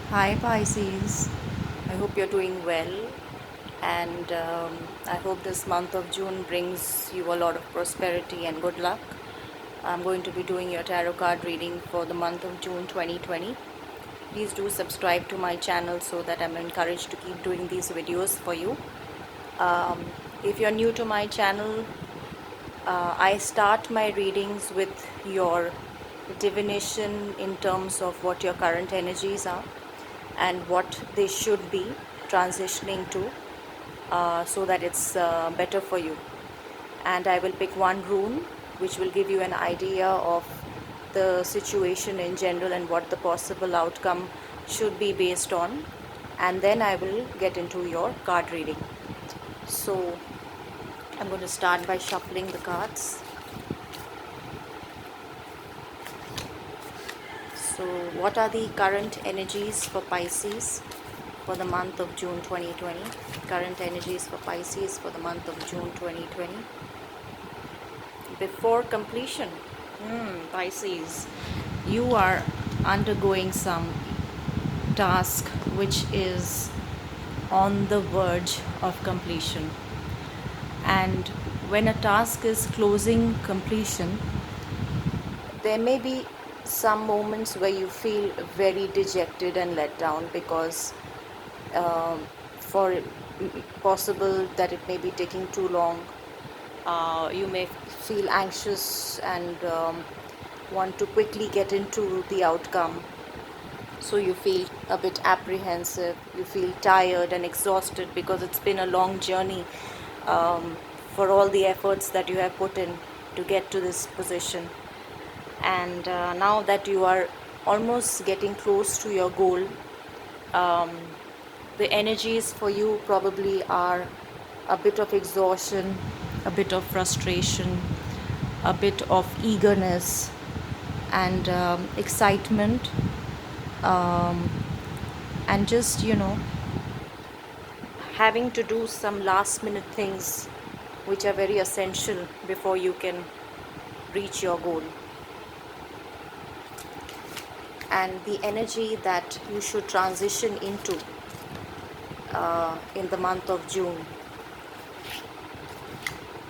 Hi Pisces, I hope you're doing well, and I hope this month of June brings you a lot of prosperity and good luck. I'm going to be doing your tarot card reading for the month of June 2020. Please do subscribe to my channel so that I'm encouraged to keep doing these videos for you. Um, if you're new to my channel, I start my readings with your divination in terms of what your current energies are and what they should be transitioning to, so that it's better for you. And I will pick one rune which will give you an idea of the situation in general and what the possible outcome should be based on, and then I will get into your card reading. So I'm going to start by shuffling the cards. So what are the current energies for Pisces for the month of June 2020? Current energies for Pisces for the month of June 2020. Before completion. Pisces, you are undergoing some task which is on the verge of completion. And when a task is closing completion, there may be some moments where you feel very dejected and let down because for possible that it may be taking too long. You may feel anxious and want to quickly get into the outcome. So you feel a bit apprehensive, you feel tired and exhausted because it's been a long journey, um, for all the efforts that you have put in to get to this position. And now that you are almost getting close to your goal, um, the energies for you probably are a bit of exhaustion, a bit of frustration, a bit of eagerness, and excitement, um, and just, having to do some last minute things which are very essential before you can reach your goal. And the energy that you should transition into in the month of June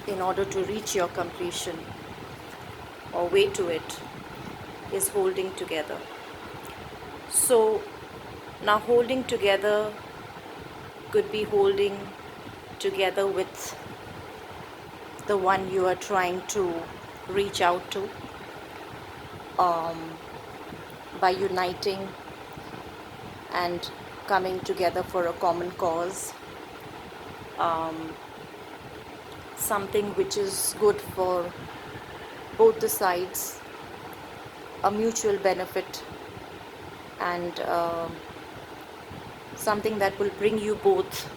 in order to reach your completion or way to it is holding together. So now holding together could be holding together with the one you are trying to reach out to, um, by uniting and coming together for a common cause, um, something which is good for both the sides, a mutual benefit, and something that will bring you both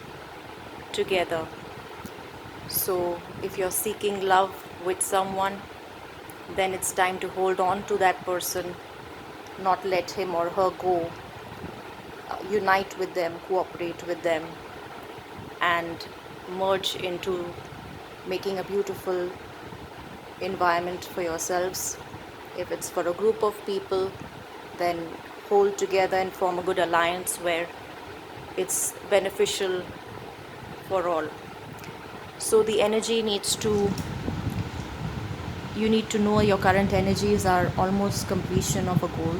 together. So if you're seeking love with someone, then it's time to hold on to that person, not let him or her go. Unite with them, cooperate with them, and merge into making a beautiful environment for yourselves. If it's for a group of people, then hold together and form a good alliance where it's beneficial for all. So the energy needs to, you need to know your current energies are almost completion of a goal,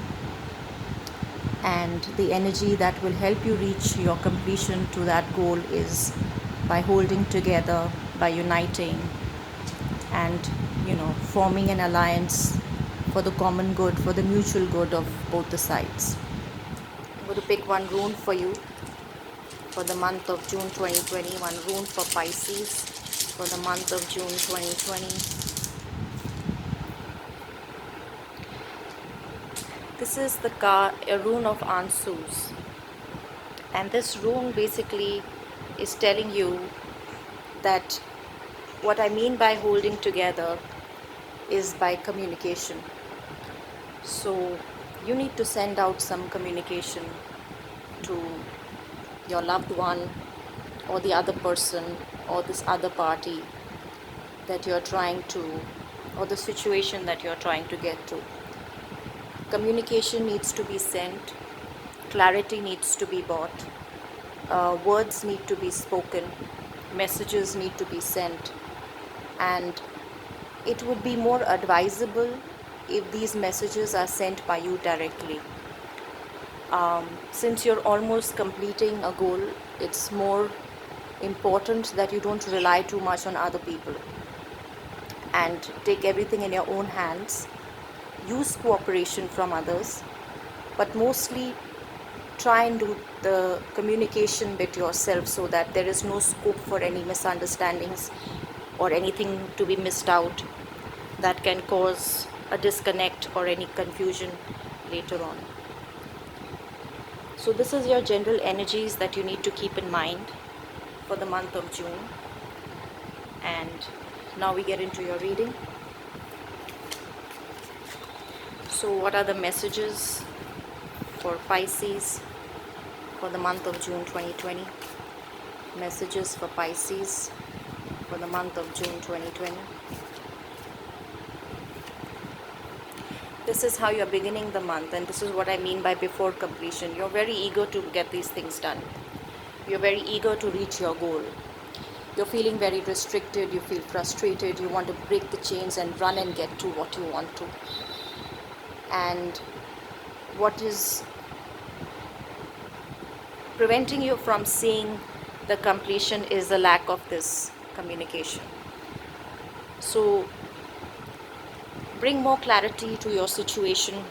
and the energy that will help you reach your completion to that goal is by holding together, by uniting, and forming an alliance for the common good, for the mutual good of both the sides. I'm going to pick one rune for you for the month of June 2020, one rune for Pisces for the month of June 2020. This is a rune of Ansuz, and this rune basically is telling you that what I mean by holding together is by communication. So you need to send out some communication to your loved one or the other person or this other party that you're trying to, or the situation that you're trying to get to. Communication needs to be sent clarity needs to be bought, words need to be spoken, messages need to be sent, and it would be more advisable if these messages are sent by you directly. Since you're almost completing a goal, it's more important that you don't rely too much on other people and take everything in your own hands. Use cooperation from others, but mostly try and do the communication bit yourself so that there is no scope for any misunderstandings or anything to be missed out that can cause a disconnect or any confusion later on. So this is your general energies that you need to keep in mind for the month of June. And now we get into your reading. So what are the messages for Pisces for the month of June 2020? Messages for Pisces for the month of June 2020. This is how you're beginning the month, and this is what I mean by before completion. You're very eager to get these things done. You're very eager to reach your goal. You're feeling very restricted, you feel frustrated, you want to break the chains and run and get to what you want to. And what is preventing you from seeing the completion is the lack of this communication. So bring more clarity to your situation,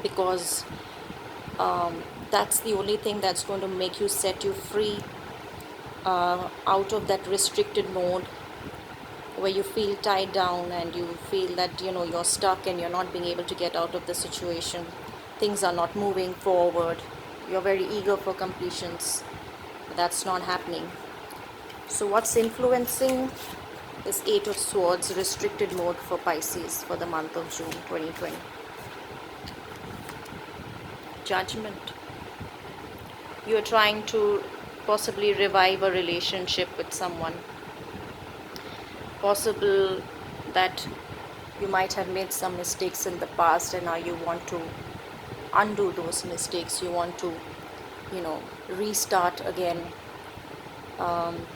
because that's the only thing that's going to make you set you free out of that restricted mode where you feel tied down and you feel that you're stuck and you're not being able to get out of the situation. Things are not moving forward. You're very eager for completions, but that's not happening. So what's influencing this Eight of Swords restricted mode for Pisces for the month of June 2020? Judgment. You are trying to possibly revive a relationship with someone. Possible that you might have made some mistakes in the past and now you want to undo those mistakes. You want to, restart again.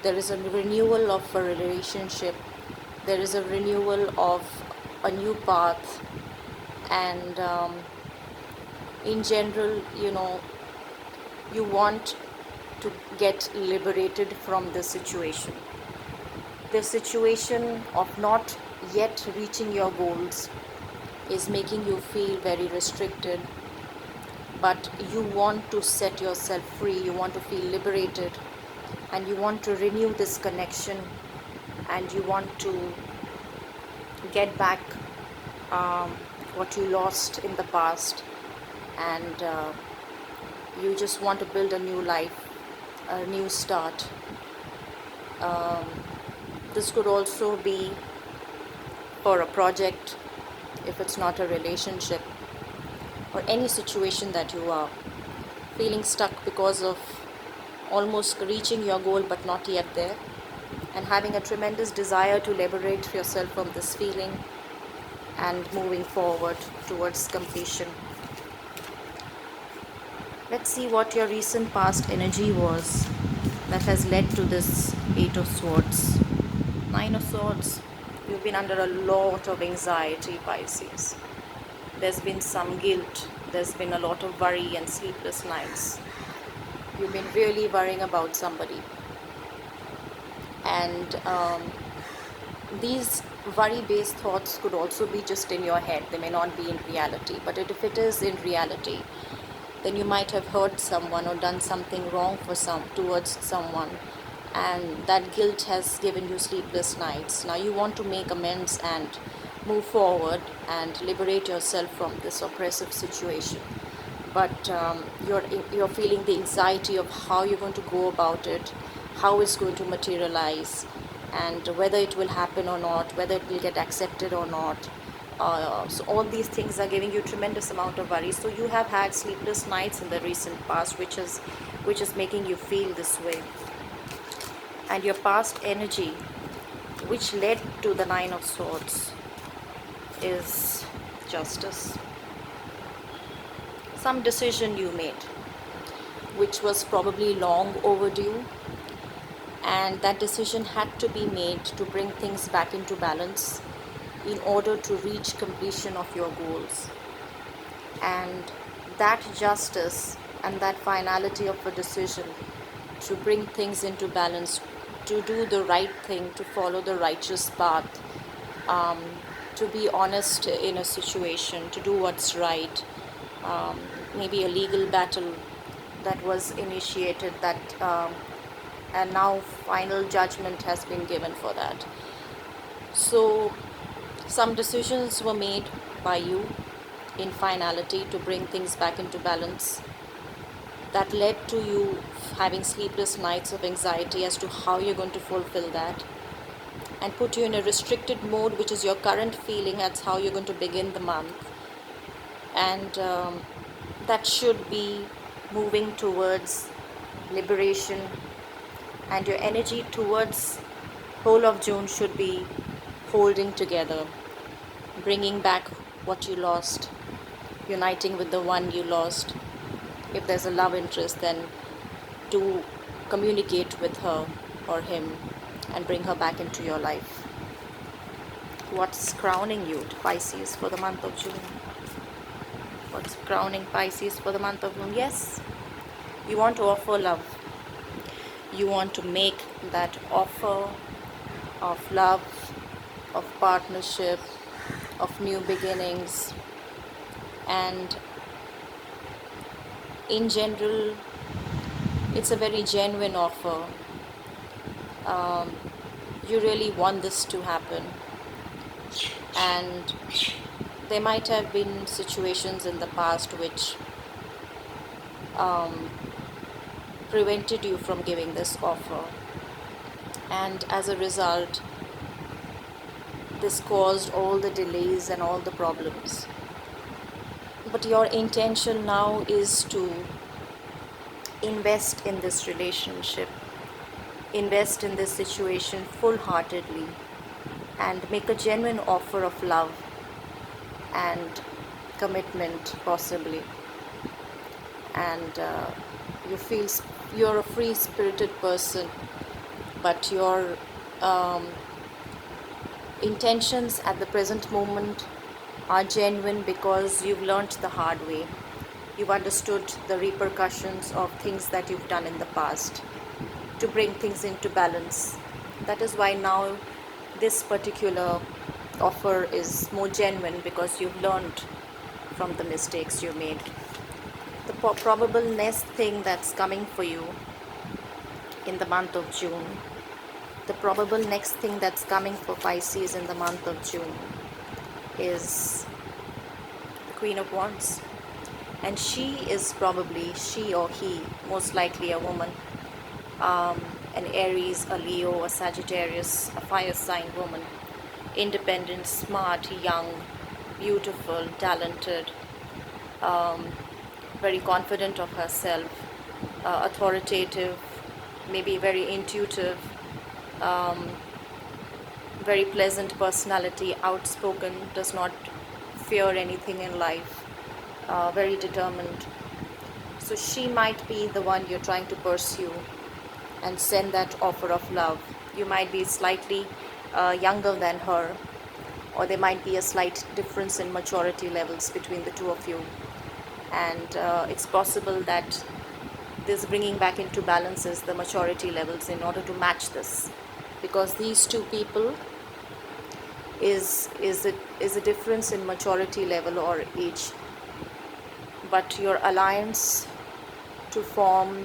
There is a renewal of a relationship. There is a renewal of a new path. And in general, you want to get liberated from this situation. The situation of not yet reaching your goals is making you feel very restricted, but you want to set yourself free, you want to feel liberated, and you want to renew this connection, and you want to get back what you lost in the past, and you just want to build a new life, a new start. This could also be for a project, if it's not a relationship, or any situation that you are feeling stuck because of almost reaching your goal but not yet there, and having a tremendous desire to liberate yourself from this feeling and moving forward towards completion. Let's see what your recent past energy was that has led to this Eight of Swords. Nine of Swords. You've been under a lot of anxiety, Pisces. There's been some guilt. There's been a lot of worry and sleepless nights. You've been really worrying about somebody. And these worry-based thoughts could also be just in your head. They may not be in reality. But if it is in reality, then you might have hurt someone or done something wrong towards someone, and that guilt has given you sleepless nights. Now you want to make amends and move forward and liberate yourself from this oppressive situation, but you're feeling the anxiety of how you're going to go about it, how it's going to materialize, and whether it will happen or not, whether it will get accepted or not. So all these things are giving you tremendous amount of worry. So you have had sleepless nights in the recent past, which is making you feel this way. And your past energy, which led to the Nine of Swords, is Justice. Some decision you made, which was probably long overdue, and that decision had to be made to bring things back into balance in order to reach completion of your goals. And that justice and that finality of a decision to bring things into balance, to do the right thing, to follow the righteous path, um, to be honest in a situation, to do what's right, maybe a legal battle that was initiated, that and now final judgment has been given for that. So some decisions were made by you in finality to bring things back into balance, that led to you having sleepless nights of anxiety as to how you're going to fulfill that, and put you in a restricted mode, which is your current feeling. That's how you're going to begin the month. And that should be moving towards liberation, and your energy towards whole of June should be holding together, bringing back what you lost, uniting with the one you lost. If there's a love interest, then to communicate with her or him and bring her back into your life. What's crowning you, Pisces, for the month of June? What's crowning Pisces for the month of June? Yes, you want to offer love. You want to make that offer of love, of partnership, of new beginnings, and in general, it's a very genuine offer. You really want this to happen, and there might have been situations in the past which prevented you from giving this offer, and as a result, this caused all the delays and all the problems. But your intention now is to invest in this relationship, invest in this situation full-heartedly, and make a genuine offer of love and commitment, possibly. And you feel you're a free-spirited person, but your intentions at the present moment are genuine because you've learnt the hard way. You've understood the repercussions of things that you've done in the past to bring things into balance. That is why now this particular offer is more genuine, because you've learned from the mistakes you made. The probable next thing that's coming for you in the month of June, the probable next thing that's coming for Pisces in the month of June is the Queen of Wands. And she is probably, she or he, most likely a woman, an Aries, a Leo, a Sagittarius, a fire sign woman, independent, smart, young, beautiful, talented, very confident of herself, authoritative, maybe very intuitive, very pleasant personality, outspoken, does not fear anything in life, very determined. So she might be the one you're trying to pursue and send that offer of love. You might be slightly younger than her, or there might be a slight difference in maturity levels between the two of you, and it's possible that this bringing back into balance is the maturity levels in order to match this, because these two people is a difference in maturity level or age. But your alliance to form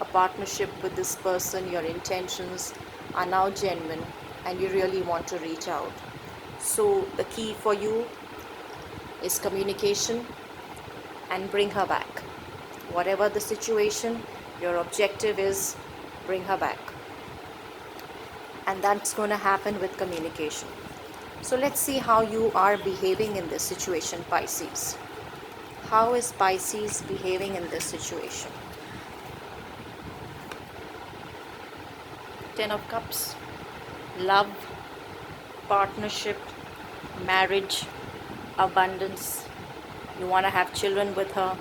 a partnership with this person, your intentions are now genuine, and you really want to reach out. So the key for you is communication, and bring her back. Whatever the situation, your objective is bring her back, and that's going to happen with communication. So let's see how you are behaving in this situation, Pisces. How is Pisces behaving in this situation? Ten of Cups, love, partnership, marriage, abundance. You want to have children with her.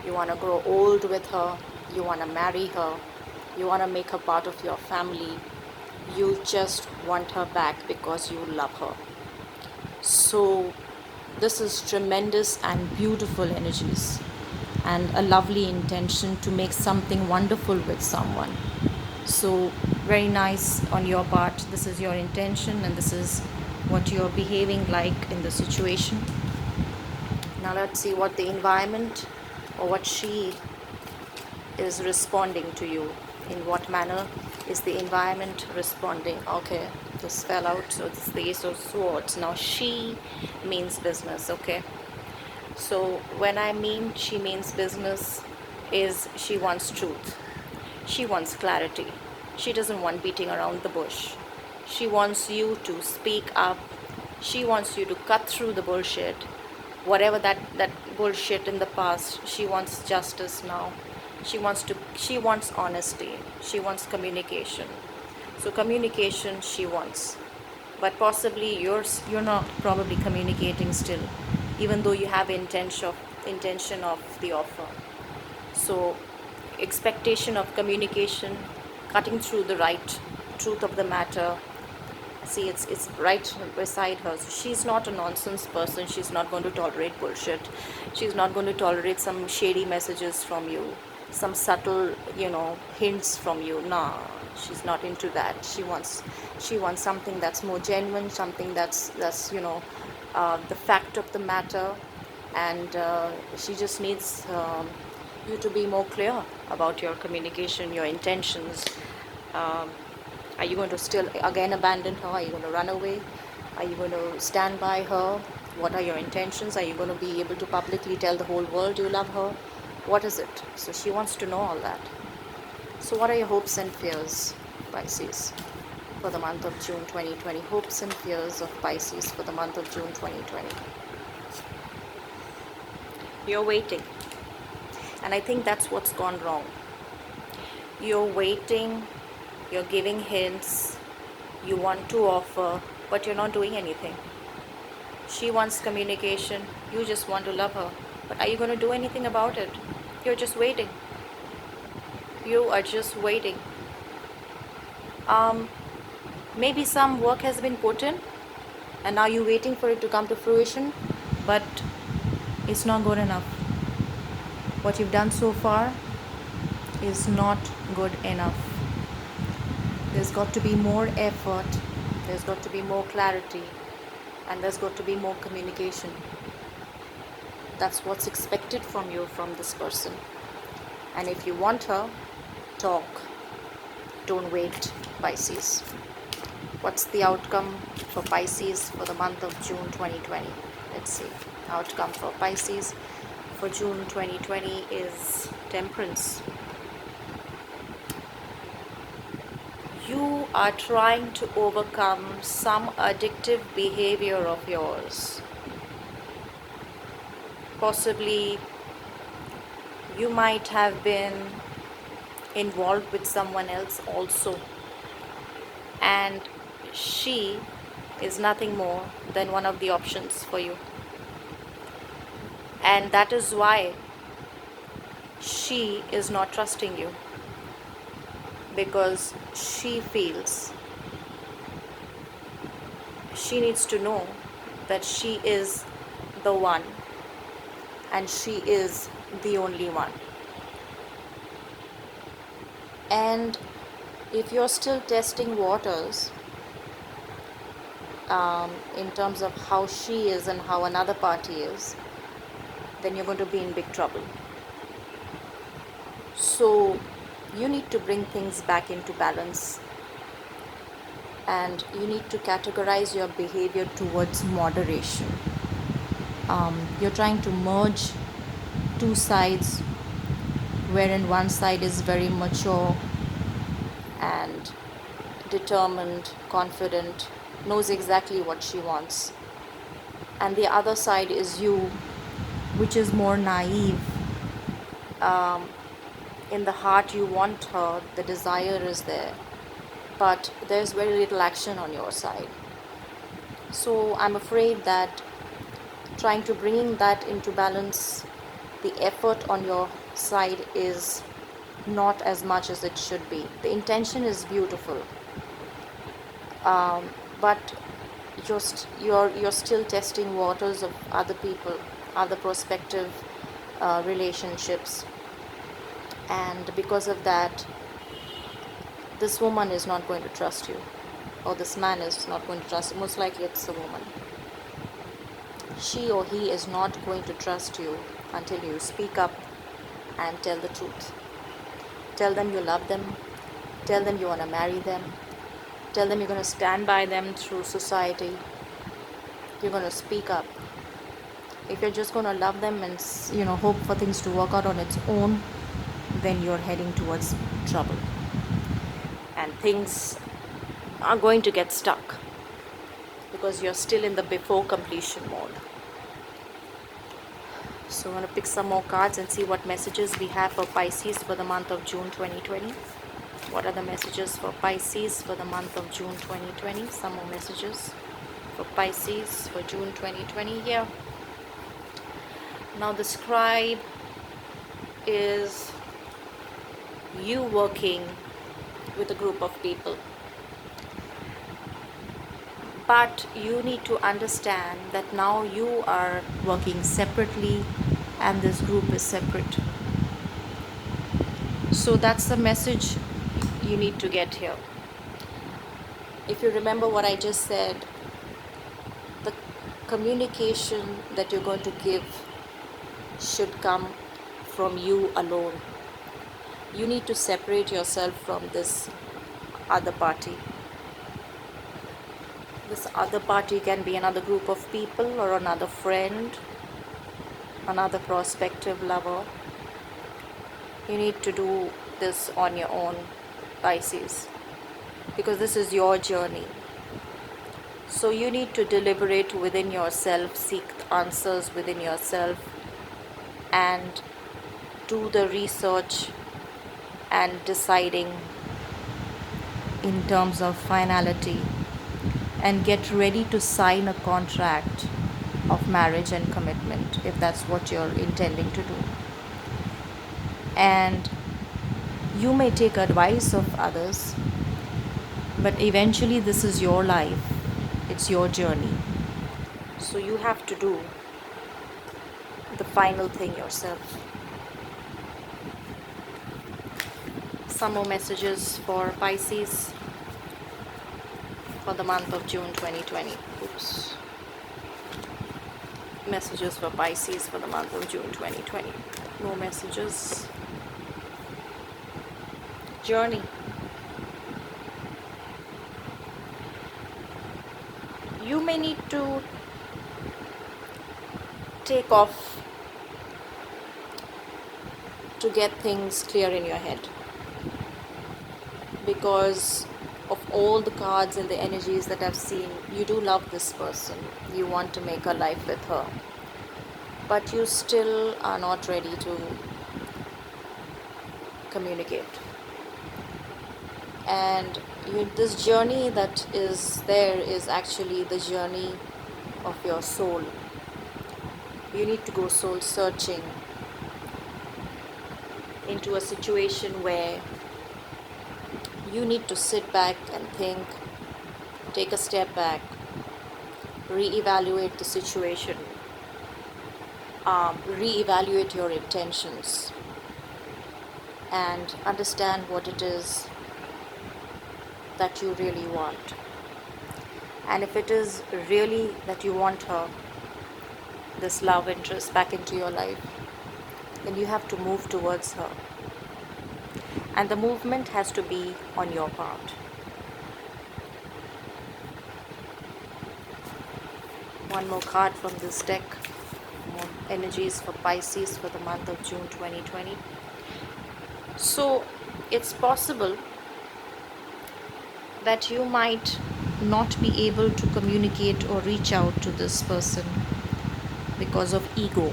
You want to grow old with her. You want to marry her. You want to make her part of your family. You just want her back because you love her. So this is tremendous and beautiful energies and a lovely intention to make something wonderful with someone. So very nice on your part. This is your intention and this is what you're behaving like in the situation. Now let's see what the environment or what she is responding to you. In what manner is the environment responding? Okay, this fell out, so this is the Ace of Swords. Now she means business, okay? So when I mean she means business, is she wants truth. She wants clarity. She doesn't want beating around the bush. She wants you to speak up. She wants you to cut through the bullshit. Whatever that bullshit in the past, she wants justice now. She wants honesty. She wants communication. So communication she wants. But possibly you're not probably communicating still, even though you have intention of the offer. So expectation of communication, cutting through the right truth of the matter. See, it's right beside her. So she's not a nonsense person. She's not going to tolerate bullshit. She's not going to tolerate some shady messages from you, some subtle, hints from you. Nah, she's not into that. She wants something that's more genuine, something that's the fact of the matter, and she just needs you to be more clear about your communication, your intentions. Are you going to still again abandon her? Are you going to run away? Are you going to stand by her? What are your intentions? Are you going to be able to publicly tell the whole world you love her? What is it? So she wants to know all that. So what are your hopes and fears, Pisces, for the month of June 2020? Hopes and fears of Pisces for the month of June 2020. You're waiting. And I think that's what's gone wrong. You're waiting. You're giving hints, you want to offer, but you're not doing anything. She wants communication, you just want to love her. But are you going to do anything about it? You're just waiting. You are just waiting. Maybe some work has been put in, and now you're waiting for it to come to fruition, but it's not good enough. What you've done so far is not good enough. There's got to be more effort, there's got to be more clarity, and there's got to be more communication. That's what's expected from you, from this person. And if you want her, talk. Don't wait, Pisces. What's the outcome for Pisces for the month of June 2020? Let's see. Outcome for Pisces for June 2020 is Temperance. You are trying to overcome some addictive behavior of yours. Possibly you might have been involved with someone else also, and she is nothing more than one of the options for you. And that is why she is not trusting you. Because she feels she needs to know that she is the one and she is the only one. And if you're still testing waters in terms of how she is and how another party is, then you're going to be in big trouble. So you need to bring things back into balance, and you need to categorize your behavior towards moderation. You're trying to merge two sides, wherein one side is very mature and determined, confident, knows exactly what she wants, and the other side is you, which is more naive. In the heart you want her, the desire is there, but there's very little action on your side. So I'm afraid that trying to bring that into balance, the effort on your side is not as much as it should be. The intention is beautiful, but you're still testing waters of other people, other prospective relationships, and because of that, this woman is not going to trust you, or this man is not going to trust you. Most likely it's a woman. She or he is not going to trust you until you speak up and tell the truth. Tell them you love them, tell them you want to marry them, tell them you're going to stand by them through society. You're going to speak up. If you're just going to love them and hope for things to work out on its own, then you're heading towards trouble, and things are going to get stuck because you're still in the before completion mode. So I'm going to pick some more cards and see what messages we have for Pisces for the month of June 2020. What are the messages for Pisces for the month of June 2020? Some more messages for Pisces for June 2020 here. Now the scribe is you working with a group of people, but you need to understand that now you are working separately and this group is separate. So that's the message you need to get here. If you remember what I just said, the communication that you're going to give should come from you alone. You need to separate yourself from this other party. This other party can be another group of people or another friend, another prospective lover. You need to do this on your own, Pisces, because this is your journey. So you need to deliberate within yourself, seek answers within yourself, and do the research and deciding in terms of finality, and get ready to sign a contract of marriage and commitment if that's what you're intending to do. And you may take advice of others, but eventually this is your life, it's your journey. So you have to do the final thing yourself. Some more messages for Pisces for the month of June 2020. Oops. Messages for Pisces for the month of June 2020. More messages. Journey. You may need to take off to get things clear in your head, because of all the cards and the energies that I've seen, you do love this person. You want to make a life with her, but you still are not ready to communicate. And this journey that is there is actually the journey of your soul. You need to go soul searching into a situation where you need to sit back and think, take a step back, reevaluate the situation, reevaluate your intentions, and understand what it is that you really want. And if it is really that you want her, this love interest, back into your life, then you have to move towards her. And the movement has to be on your part. One more card from this deck. More energies for Pisces for the month of June 2020. So it's possible that you might not be able to communicate or reach out to this person because of ego,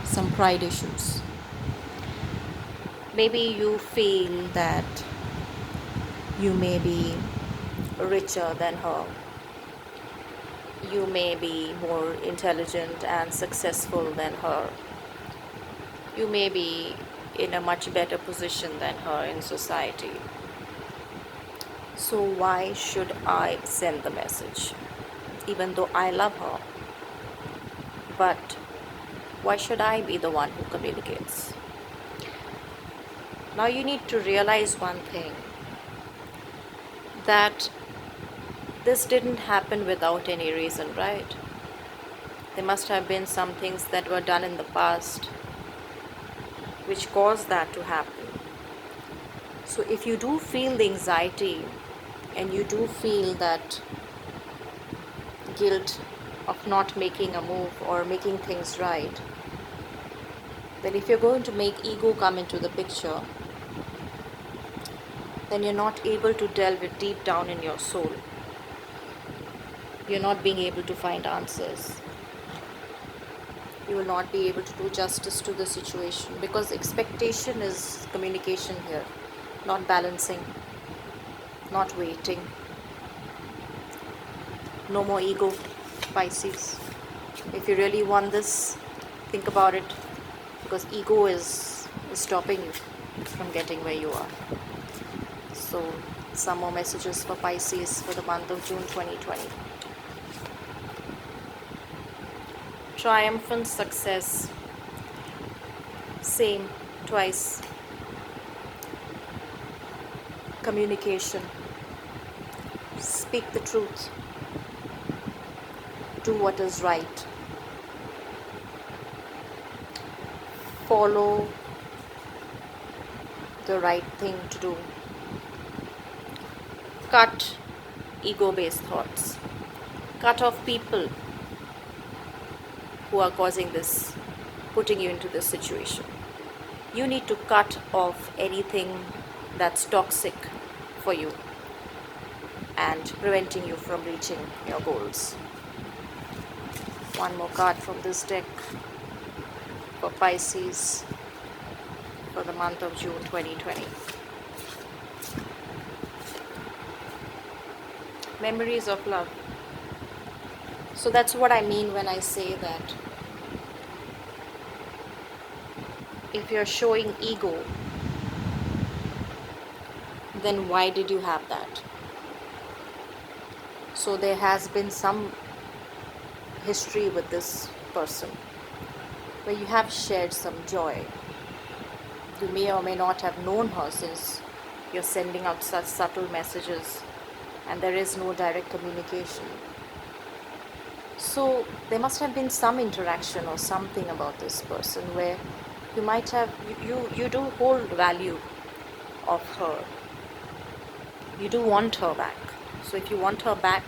some pride issues. Maybe you feel that you may be richer than her, you may be more intelligent and successful than her, you may be in a much better position than her in society. So why should I send the message? Even though I love her, but why should I be the one who communicates? Now you need to realize one thing, that this didn't happen without any reason, right? There must have been some things that were done in the past which caused that to happen. So if you do feel the anxiety and you do feel that guilt of not making a move or making things right, then if you're going to make ego come into the picture, then you're not able to delve it deep down in your soul. You're not being able to find answers. You will not be able to do justice to the situation, because expectation is communication here, not balancing, not waiting. No more ego, Pisces. If you really want this, think about it, because ego is stopping you from getting where you are. So some more messages for Pisces for the month of June 2020. Triumphant success. Same, twice. Communication. Speak the truth. Do what is right. Follow the right thing to do. Cut ego-based thoughts. Cut off people who are causing this, putting you into this situation. You need to cut off anything that's toxic for you and preventing you from reaching your goals. One more card from this deck for Pisces for the month of June 2020. Memories of love. So that's what I mean when I say that if you're showing ego, then why did you have that? So there has been some history with this person where you have shared some joy. You may or may not have known her, since you're sending out such subtle messages and there is no direct communication. So there must have been some interaction or something about this person where you might have, you do hold value of her. You do want her back. So if you want her back,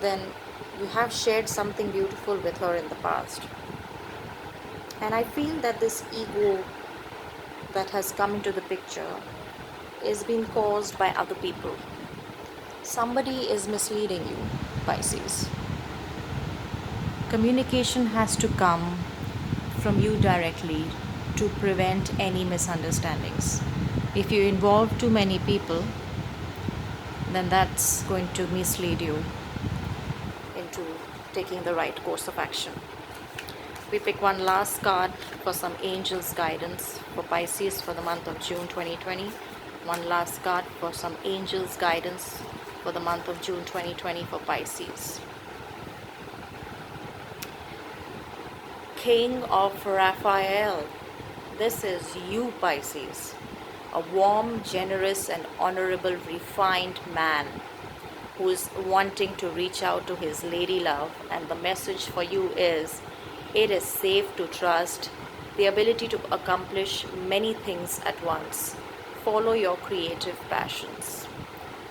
then you have shared something beautiful with her in the past. And I feel that this ego that has come into the picture is being caused by other people. Somebody is misleading you, Pisces. Communication has to come from you directly to prevent any misunderstandings. If you involve too many people, then that's going to mislead you into taking the right course of action. We pick one last card for some angels guidance for Pisces for the month of June 2020. One last card for some angels guidance for the month of June 2020 for Pisces. King of Raphael. This is you, Pisces. A warm, generous and honorable, refined man who is wanting to reach out to his lady love, and the message for you is, it is safe to trust, the ability to accomplish many things at once. Follow your creative passions.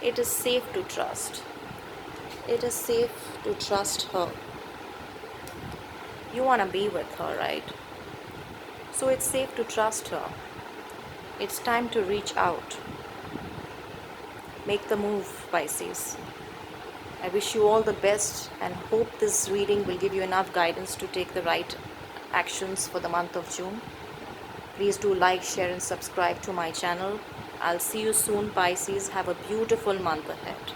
It is safe to trust. It is safe to trust her. You want to be with her, right? So it's safe to trust her. It's time to reach out. Make the move, Pisces. I wish you all the best and hope this reading will give you enough guidance to take the right actions for the month of June. Please do like, share and subscribe to my channel. I'll see you soon, Pisces. Have a beautiful month ahead.